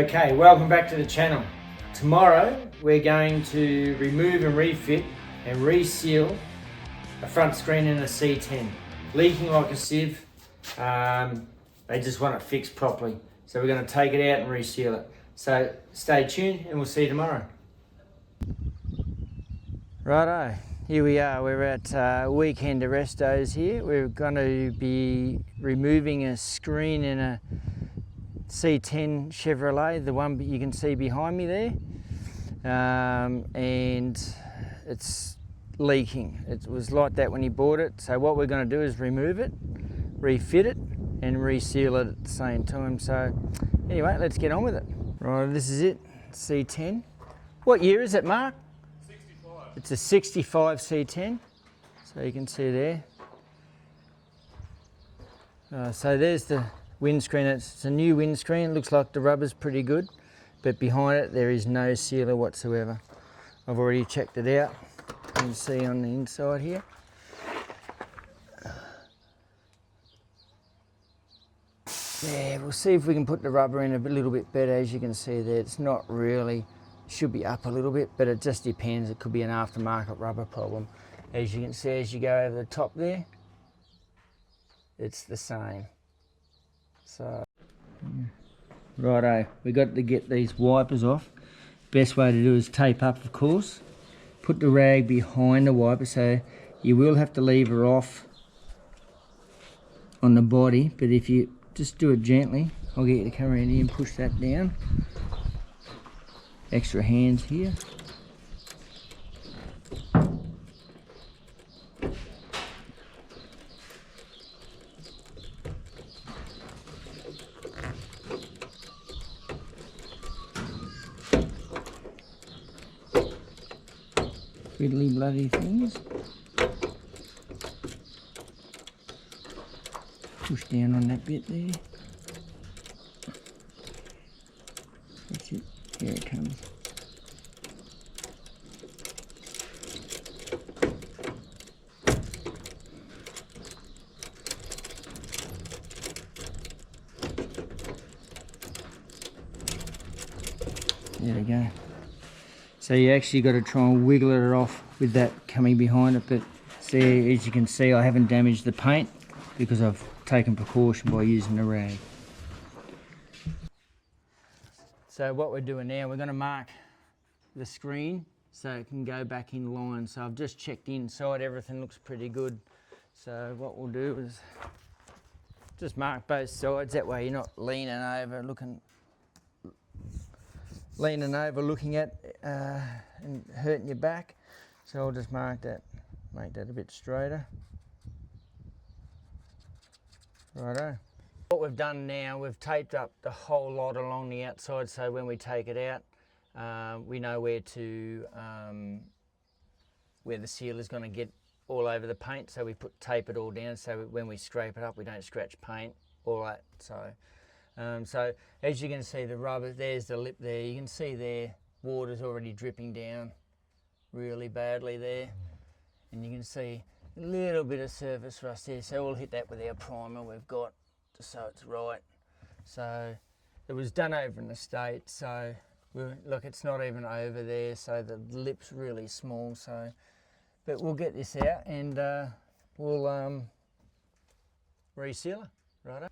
Okay, welcome back to the channel. Tomorrow we're going to remove and refit and reseal a front screen in a C10. Leaking like a sieve. They just want it fixed properly. So we're going to take it out and reseal it. So stay tuned and we'll see you tomorrow. Righto, here we are. We're at Weekend Arrestos here. We're going to be removing a screen in a C10 Chevrolet, the one you can see behind me there, and it's leaking. It was like that when you bought it. So what we're going to do is remove it, refit it and reseal it at the same time. So anyway, let's get on with it. Right, this is it, C10. What year is it, Mark? 65. It's a 65 C10, so you can see there. So there's the windscreen. It's a new windscreen. It looks like the rubber's pretty good, but behind it there is no sealer whatsoever. I've already checked it out. You can see on the inside here. Yeah, we'll see if we can put the rubber in a little bit better. As you can see there, it's not really, should be up a little bit, but it just depends. It could be an aftermarket rubber problem. As you can see, as you go over the top there, it's the same. So, righto, we got to get these wipers off. Best way to do is tape up, of course. Put the rag behind the wiper, so you will have to leave her off on the body, but if you just do it gently, I'll get you to come around here and push that down. Extra hands here. Fiddly bloody things. Push down on that bit there. That's it. Here it comes. There we go. So you actually got to try and wiggle it off with that coming behind it, but see, as you can see, I haven't damaged the paint because I've taken precaution by using the rag. So what we're doing now, we're going to mark the screen so it can go back in line. So I've just checked inside, everything looks pretty good. So what we'll do is just mark both sides, that way you're not leaning over looking at and hurting your back. So I'll just mark that, make that a bit straighter. Righto. What we've done now, we've taped up the whole lot along the outside, so when we take it out, we know where the seal is going to get all over the paint. So we tape it all down, so when we scrape it up, we don't scratch paint, all that. So as you can see, the rubber, there's the lip there. You can see there, water's already dripping down really badly there. And you can see a little bit of surface rust there. So we'll hit that with our primer we've got, just so it's right. So it was done over in the States. So look, it's not even over there. So the lip's really small. So, but we'll get this out and we'll reseal her, righto?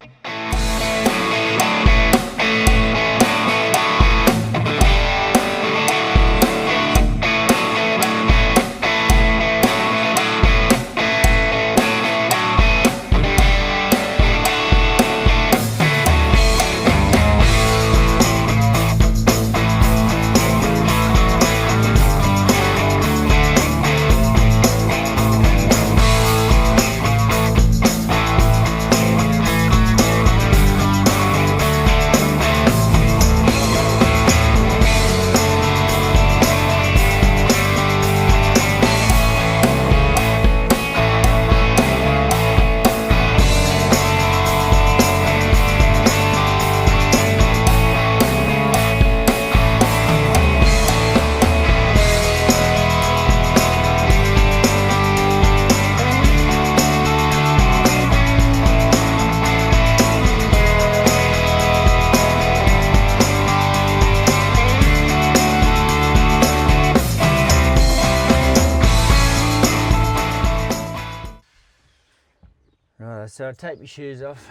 So I'll take my shoes off,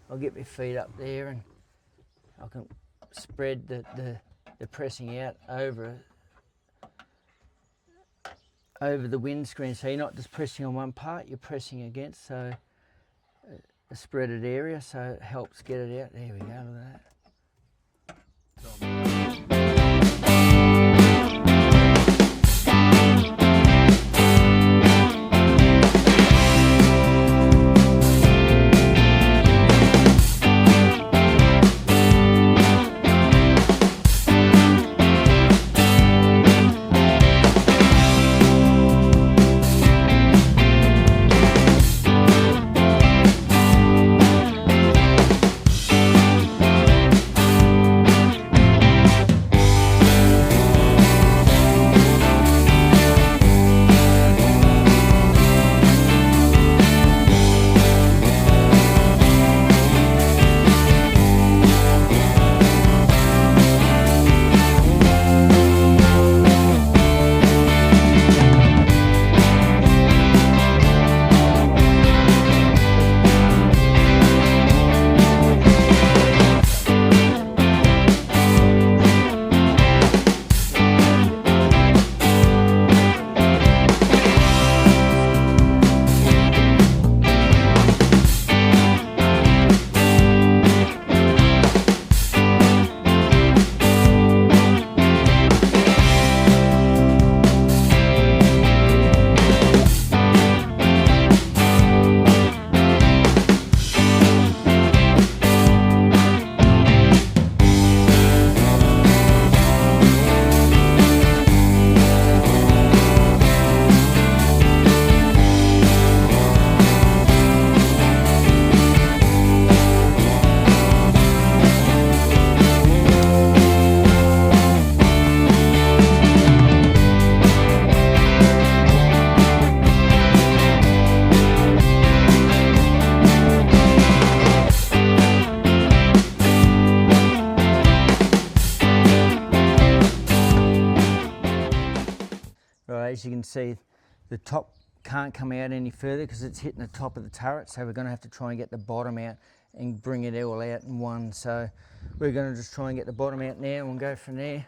I'll get my feet up there and I can spread the pressing out over the windscreen, so you're not just pressing on one part, you're pressing against, so a spreaded area, so it helps get it out. There we go, look at that. As you can see, the top can't come out any further because it's hitting the top of the turret, so we're going to have to try and get the bottom out and bring it all out in one. So we're going to just try and get the bottom out now and we'll go from there.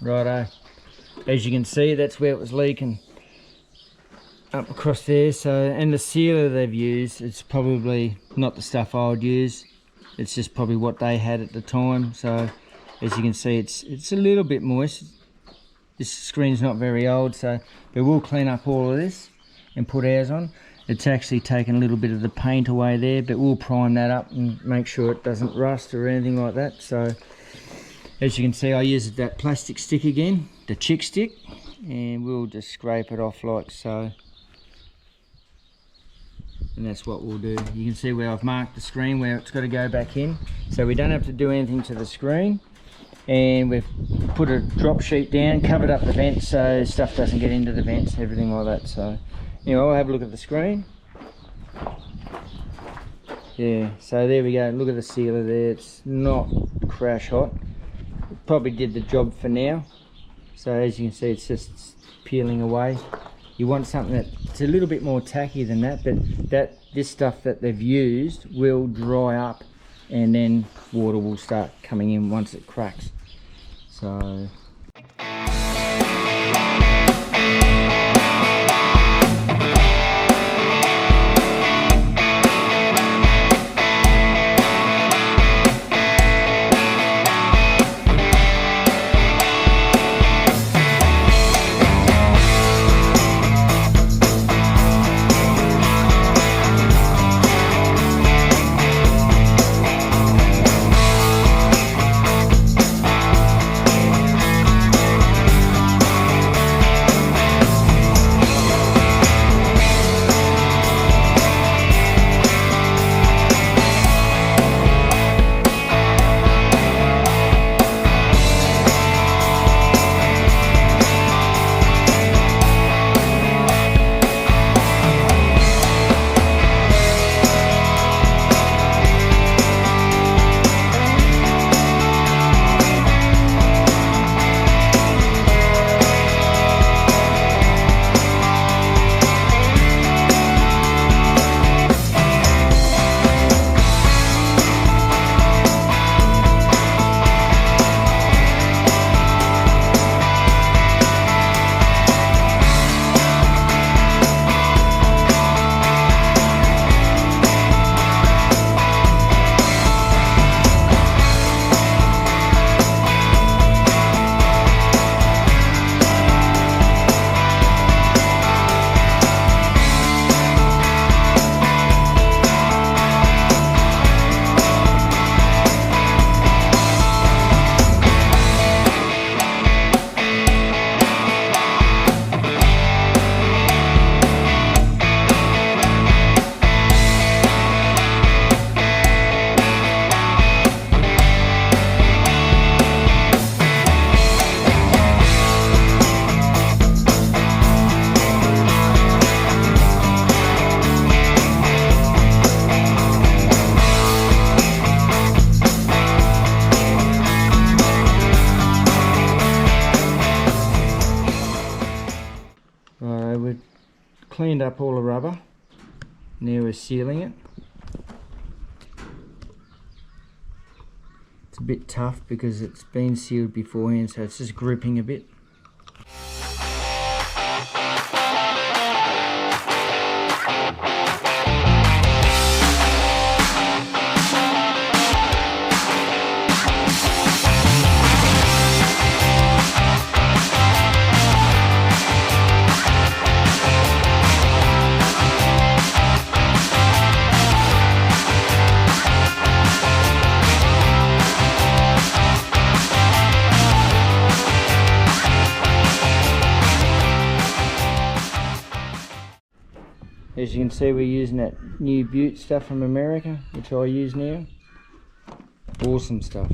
Righto, as you can see, that's where it was leaking up across there. So, and the sealer they've used, it's probably not the stuff I would use, it's just probably what they had at the time. So as you can see, it's a little bit moist. This screen's not very old, so but we'll clean up all of this and put ours on. It's actually taken a little bit of the paint away there, but we'll prime that up and make sure it doesn't rust or anything like that. So as you can see, I used that plastic stick again, the chick stick, and we'll just scrape it off like so. And that's what we'll do. You can see where I've marked the screen where it's got to go back in, so we don't have to do anything to the screen. and we've put a drop sheet down, covered up the vents so stuff doesn't get into the vents, everything like that. So anyway, I'll have a look at the screen. Yeah, so there we go, look at the sealer there, it's not crash hot. It probably did the job for now. So as you can see, it's just peeling away. You want something that's a little bit more tacky than that, but this stuff that they've used will dry up and then water will start coming in once it cracks. So we've cleaned up all the rubber. Now we're sealing it. It's a bit tough because it's been sealed beforehand, so it's just gripping a bit. As you can see, we're using that new Butte stuff from America, which I use now. Awesome stuff.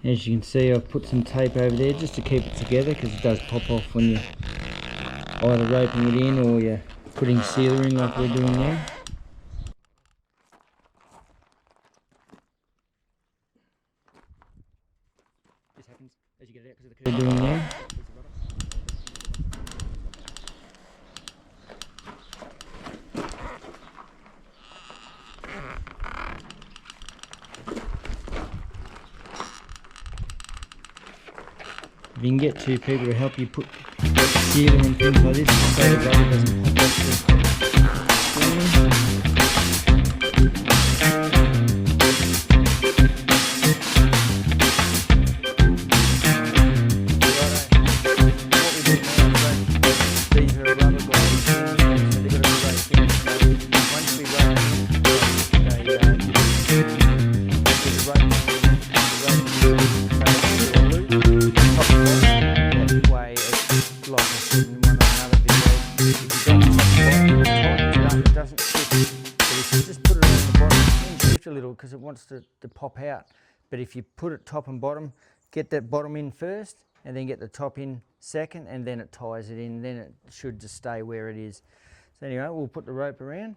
As you can see, I've put some tape over there just to keep it together, because it does pop off when you're either roping it in or you're putting sealer in like we're doing now. Just as you get it out because of the curve. Doing now. If you can get two people to help you put sealing and things like this, so the rubber doesn't pop off the screen. These are rubber blades, so they've got a great finish. So once we rub a little because it wants to pop out, but if you put it top and bottom, get that bottom in first and then get the top in second, and then it ties it in, then it should just stay where it is. So anyway, we'll put the rope around.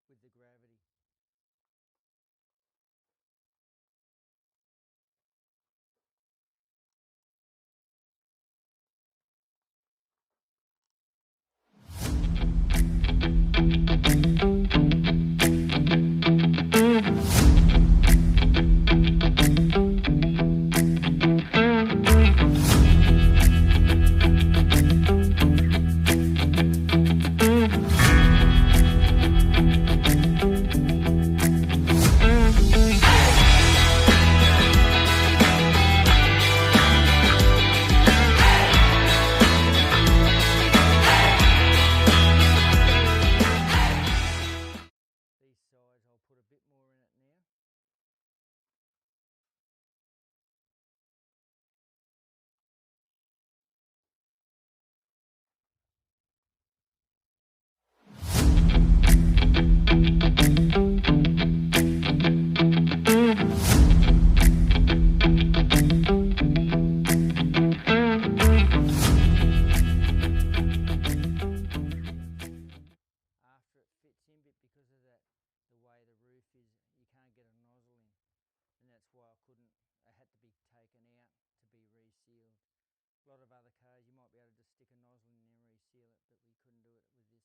With the gravity. A lot of other cars you might be able to just stick a nozzle in there and reseal it, but we couldn't do it with this.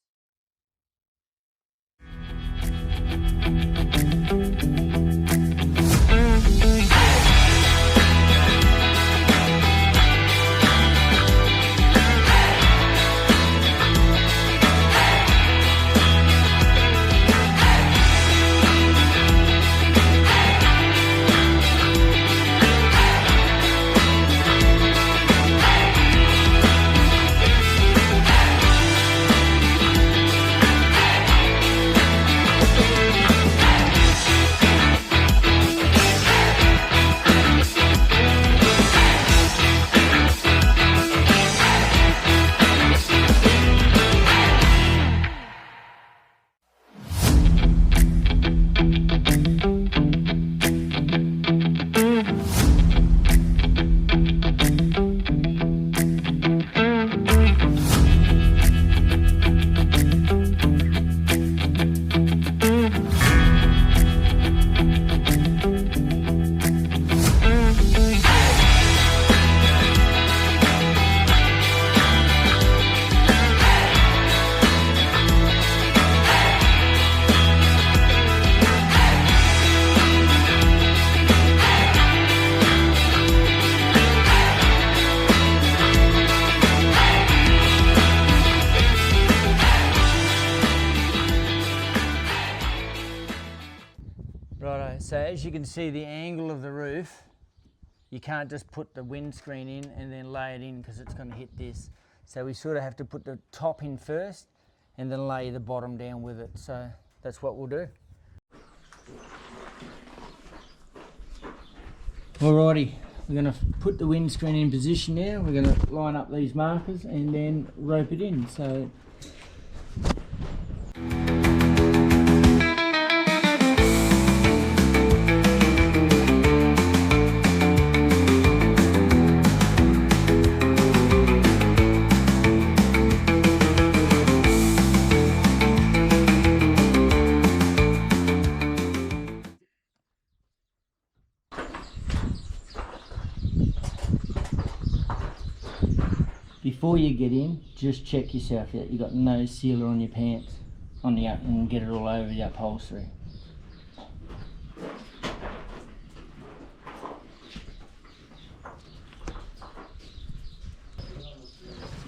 Righto, so as you can see the angle of the roof, you can't just put the windscreen in and then lay it in because it's going to hit this. So we sort of have to put the top in first and then lay the bottom down with it. So that's what we'll do. Alrighty, we're going to put the windscreen in position now. We're going to line up these markers and then rope it in. So before you get in, just check yourself that you've got no sealer on your pants, on the up, and get it all over the upholstery.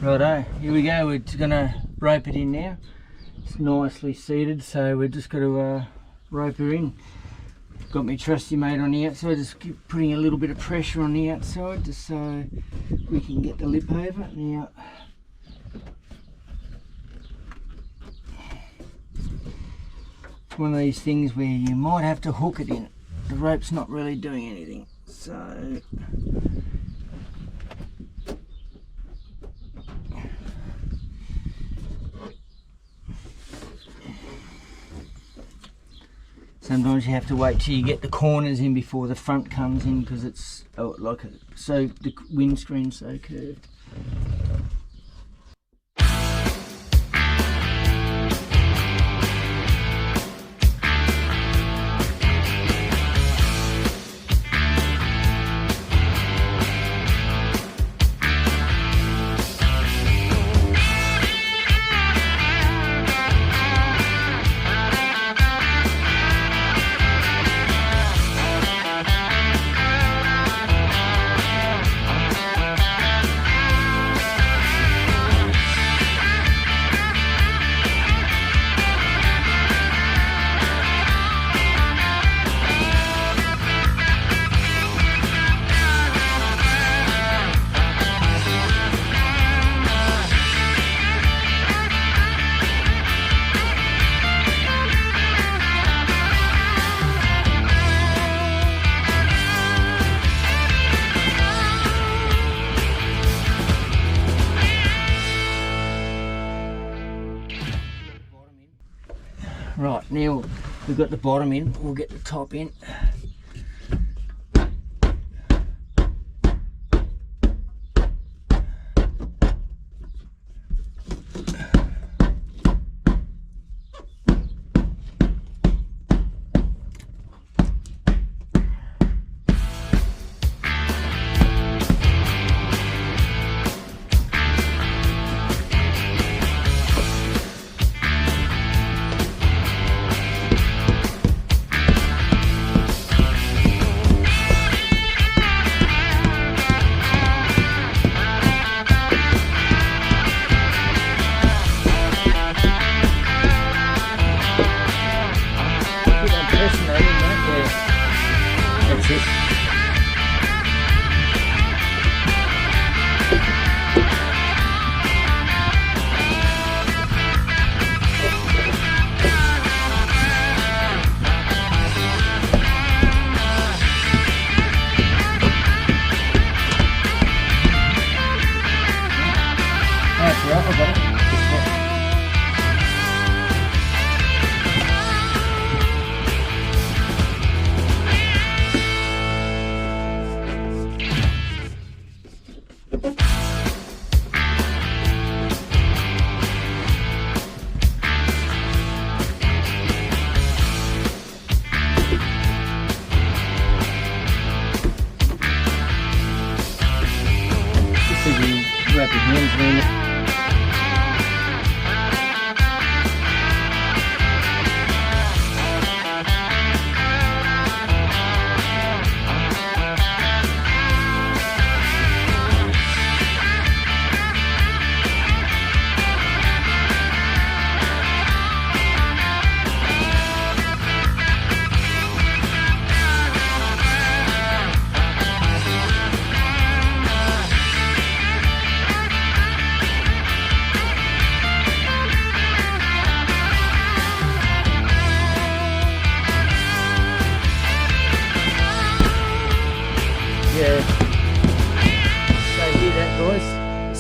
Righto, here we go. We're just going to rope it in now. It's nicely seated, so we're just got to rope her in. Got my trusty mate on the outside, just keep putting a little bit of pressure on the outside just so we can get the lip over. Now, it's one of these things where you might have to hook it in. The rope's not really doing anything, so sometimes you have to wait till you get the corners in before the front comes in because it's so the windscreen's so curved. Right, now we've got the bottom in, we'll get the top in.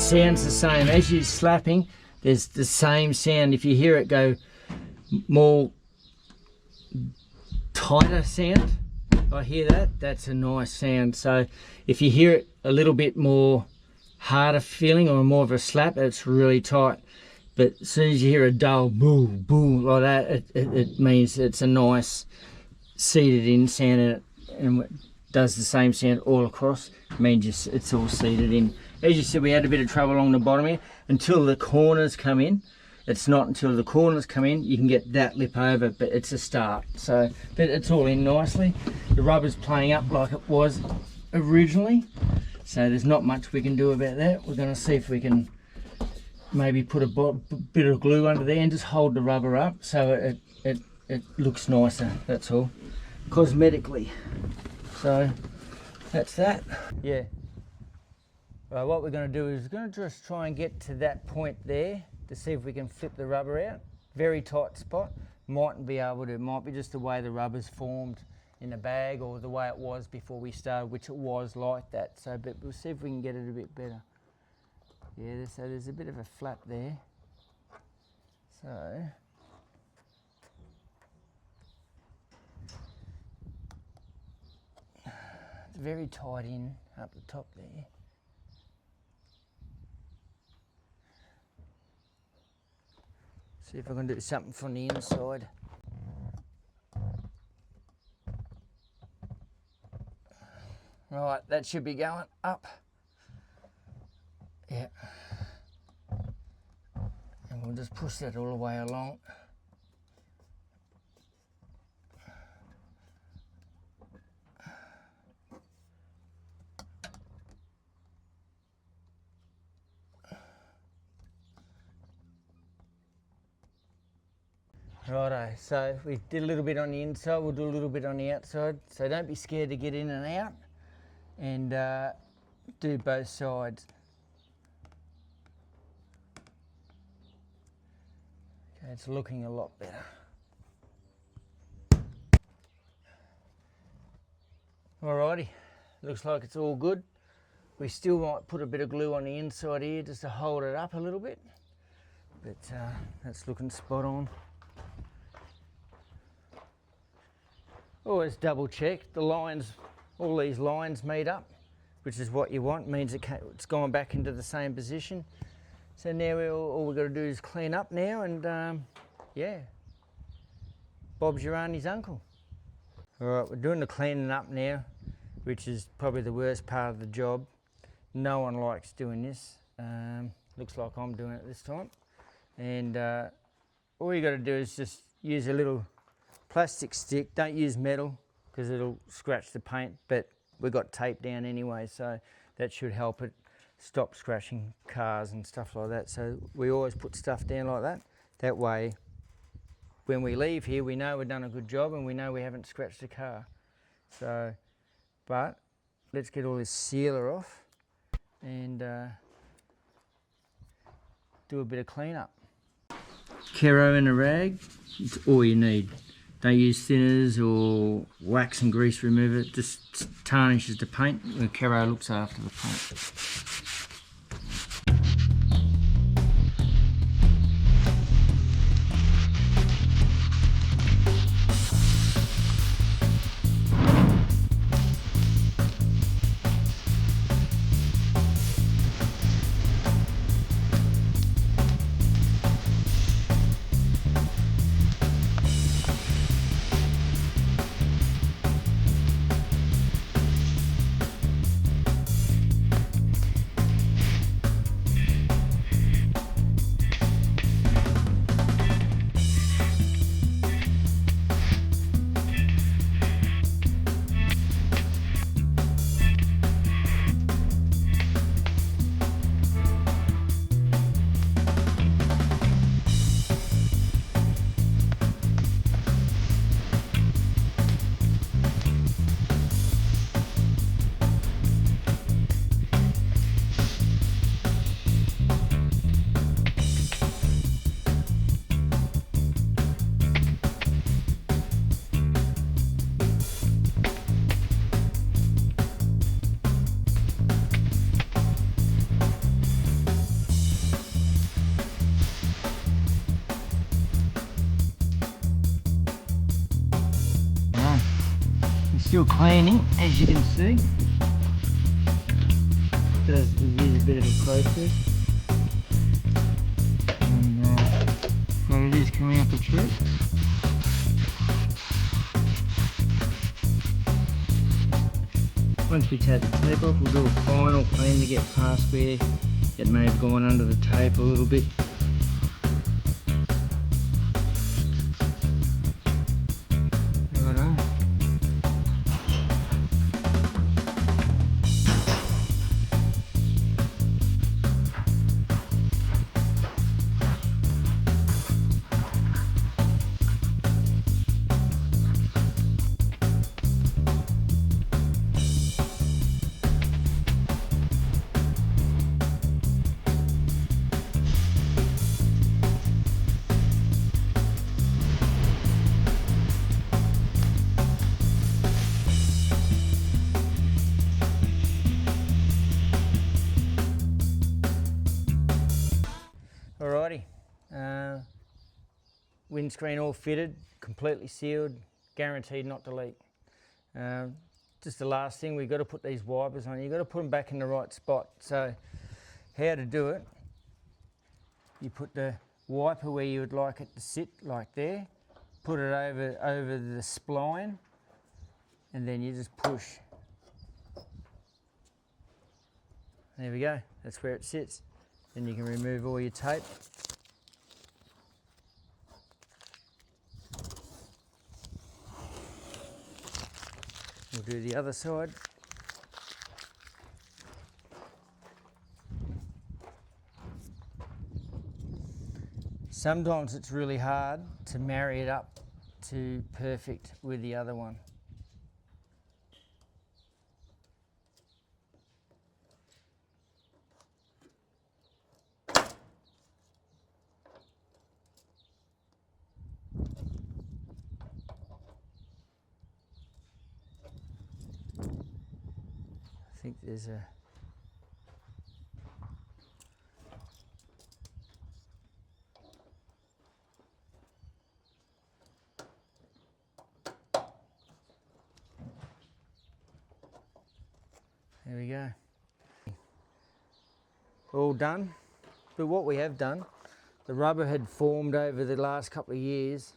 sounds the same. As you're slapping, there's the same sound. If you hear it go more tighter sound, I hear that, that's a nice sound. So if you hear it a little bit more harder feeling or more of a slap, it's really tight. But as soon as you hear a dull boo boo like that, it means it's a nice seated in sound, and it does the same sound all across. It means it's all seated in. As you said, we had a bit of trouble along the bottom here until the corners come in. It's not until the corners come in you can get that lip over, but it's a start. So, but it's all in nicely. The rubber's playing up like it was originally, so there's not much we can do about that. We're going to see if we can maybe put a bit of glue under there and just hold the rubber up so it looks nicer. That's all, cosmetically. So that's that. Yeah. Right, what we're going to do is we're going to just try and get to that point there to see if we can flip the rubber out. Very tight spot. Mightn't be able to. Might be just the way the rubber's formed in the bag or the way it was before we started, which it was like that. So, but we'll see if we can get it a bit better. Yeah, so there's a bit of a flap there. So it's very tight in up the top there. See if I can do something from the inside. Right, that should be going up. Yeah. And we'll just push that all the way along. Righto, so we did a little bit on the inside, we'll do a little bit on the outside. So don't be scared to get in and out, and do both sides. Okay, it's looking a lot better. Alrighty, looks like it's all good. We still might put a bit of glue on the inside here just to hold it up a little bit, but that's looking spot on. Always double check the lines, all these lines meet up, which is what you want. It means it's gone back into the same position. So now all we've got to do is clean up now, and yeah, Bob's your auntie's uncle. All right, we're doing the cleaning up now, which is probably the worst part of the job. No one likes doing this. Looks like I'm doing it this time. And all you got to do is just use a little plastic stick. Don't use metal because it'll scratch the paint, but we've got tape down anyway, so that should help it stop scratching cars and stuff like that. So we always put stuff down like that. That way, when we leave here, we know we've done a good job and we know we haven't scratched a car. So, but let's get all this sealer off and do a bit of cleanup. Kero in a rag, it's all you need. Don't use thinners or wax and grease remover. It just tarnishes the paint. And Kero looks after the paint. Still cleaning, as you can see. Does use a bit of a process. And there it is coming up the tree. Once we take the tape off, we'll do a final clean to get past where it may have gone under the tape a little bit. Righto. Alrighty, windscreen all fitted, completely sealed, guaranteed not to leak. Just the last thing, we've got to put these wipers on. You've got to put them back in the right spot. So how to do it, you put the wiper where you would like it to sit, like there, put it over the spline, and then you just push. There we go, that's where it sits. Then you can remove all your tape. We'll do the other side. Sometimes it's really hard to marry it up to perfect with the other one. I think there's a there we go. All done. But what we have done, the rubber had formed over the last couple of years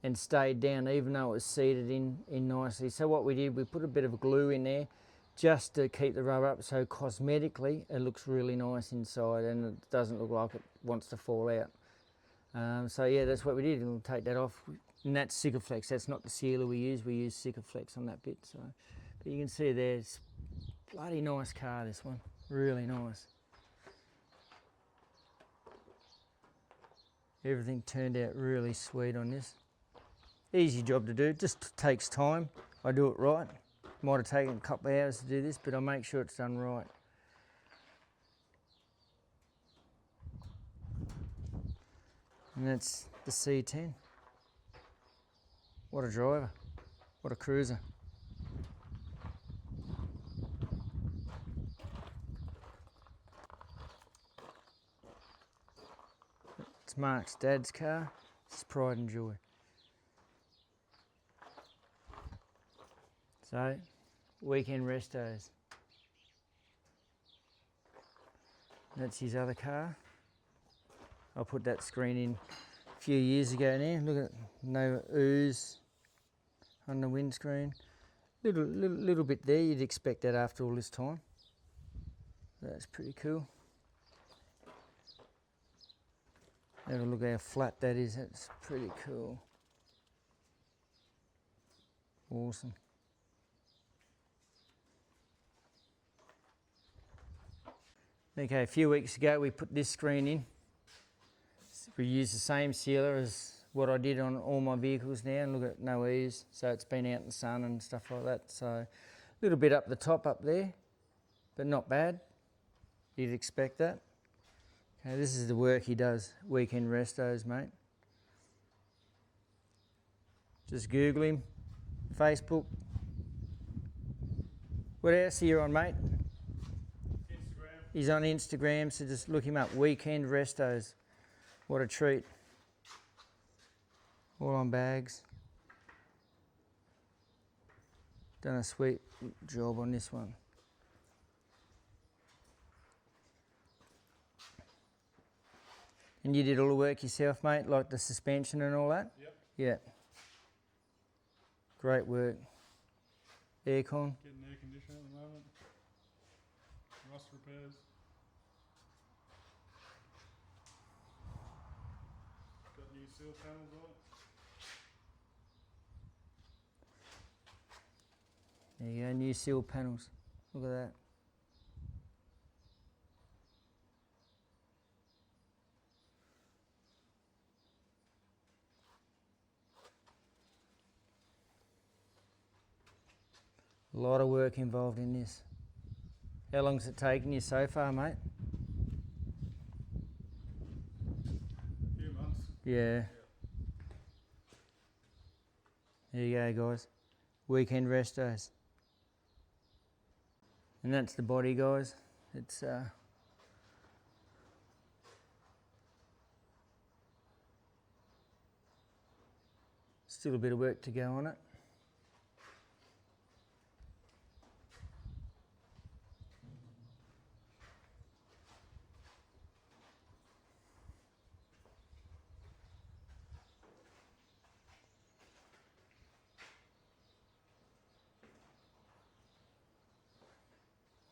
and stayed down even though it was seated in nicely. So what we did, we put a bit of glue in there just to keep the rubber up, so cosmetically it looks really nice inside and it doesn't look like it wants to fall out. So yeah, that's what we did. We'll take that off, and that's Sikaflex. That's not the sealer we use Sikaflex on that bit. So, but you can see there's bloody nice car, this one, really nice. Everything turned out really sweet on this. Easy job to do, just takes time. I do it right. Might have taken a couple of hours to do this, but I'll make sure it's done right. And that's the C10. What a driver, what a cruiser. It's Mark's dad's car, it's pride and joy. So, weekend restos. That's his other car. I put that screen in a few years ago now. Look at no ooze on the windscreen. Little bit there, you'd expect that after all this time. That's pretty cool. Have a look how flat that is, that's pretty cool. Awesome. Okay, a few weeks ago we put this screen in. We used the same sealer as what I did on all my vehicles now, and look at no ease, so it's been out in the sun and stuff like that. So a little bit up the top up there, but not bad. You'd expect that. Okay, this is the work he does, weekend restos, mate. Just Google him, Facebook. What else are you on, mate? He's on Instagram, so just look him up, Weekend Restos. What a treat. All on bags. Done a sweet job on this one. And you did all the work yourself, mate, like the suspension and all that? Yep. Yeah. Great work. Aircon. Getting air conditioning at the moment. Rust repairs. Got new seal panels on it. There you go, new seal panels. Look at that. A lot of work involved in this. How long's it taken you so far, mate? A few months. Yeah. There you go, guys. Weekend rest days. And that's the body, guys. It's still a bit of work to go on it.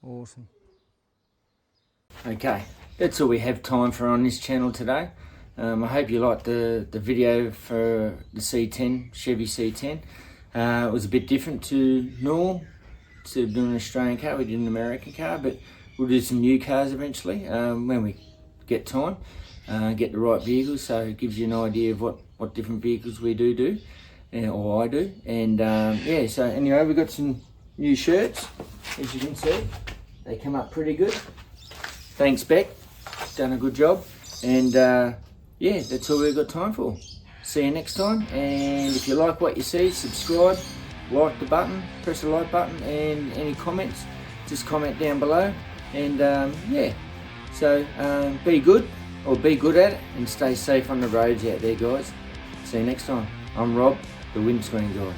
Awesome. Okay, that's all we have time for on this channel today. I hope you liked the video for the C10, Chevy C10. It was a bit different to normal. Instead of doing an Australian car, we did an American car, but we'll do some new cars eventually when we get time, get the right vehicles, so it gives you an idea of what different vehicles we do, or I do. And yeah, so anyway, we've got some new shirts, as you can see. They come up pretty good. Thanks, Beck. Done a good job. And yeah, that's all we've got time for. See you next time. And if you like what you see, subscribe, like the button, press the like button, and any comments, just comment down below. And yeah, so be good, or be good at it, and stay safe on the roads out there, guys. See you next time. I'm Rob, the Windscreen guy.